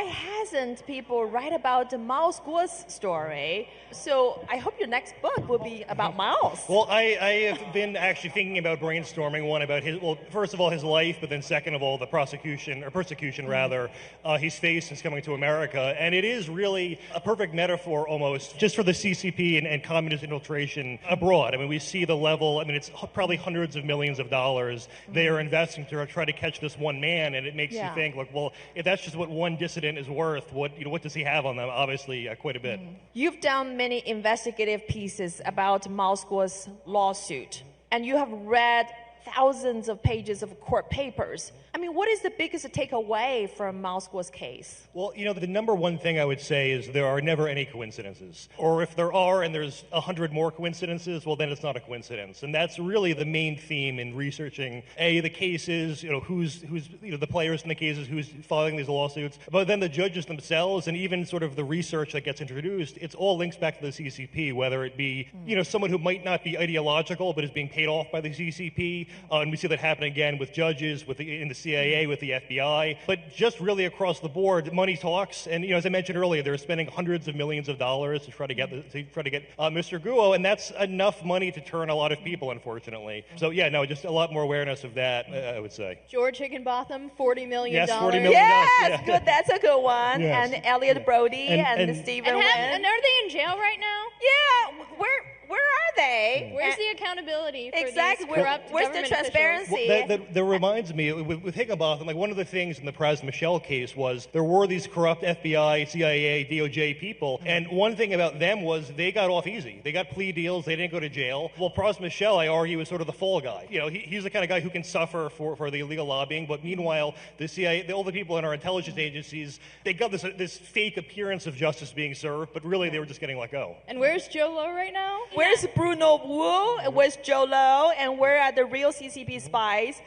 why hasn't people write about the Mao's Guo's story? So I hope your next book will be about Mao's. Well, I have been actually thinking about brainstorming one about his, well, first of all, his life, but then second of all, the persecution rather, he's faced since coming to America. And it is really a perfect metaphor almost just for the CCP and communist infiltration abroad. I mean, we see the level, I mean, it's probably hundreds of millions of dollars they are investing to try to catch this one man. And it makes you think, like, well, if that's just what one dissident is worth, what does he have on them? Obviously, quite a bit. You've done many investigative pieces about Mao's Guo's lawsuit, and you have read thousands of pages of court papers. I mean, what is the biggest takeaway from Mao's Guo's case? Well, the number one thing I would say is there are never any coincidences. Or if there are and there's 100 more coincidences, well, then it's not a coincidence. And that's really the main theme in researching, the cases, who's the players in the cases, who's filing these lawsuits, but then the judges themselves and even sort of the research that gets introduced, it's all links back to the CCP, whether it be, someone who might not be ideological but is being paid off by the CCP. And we see that happen again with judges, in the CIA, with the FBI, but just really across the board, money talks. And as I mentioned earlier, they're spending hundreds of millions of dollars to try to get Mr. Guo, and that's enough money to turn a lot of people, unfortunately. So just a lot more awareness of that, I would say. George Higginbotham, $40 million. Yes, $40 million. Yes, good. That's a good one. Yes. And Elliot Brody and Stephen Wynn. And are they in jail right now? Yeah, where are they? Where's the accountability for exactly? these corrupt Where's the government transparency? officials? That reminds me, with Higginbotham, like one of the things in the Praz Michel case was there were these corrupt FBI, CIA, DOJ people, and one thing about them was they got off easy. They got plea deals. They didn't go to jail. Well, Praz Michel, I argue, is sort of the fall guy. He's the kind of guy who can suffer for the illegal lobbying, but meanwhile, the CIA, all the people in our intelligence agencies, they got this fake appearance of justice being served, but really they were just getting let go. And where's Joe Low right now? Where's Bruno Wu? Where's Joe Low? And where are the real CCP spies?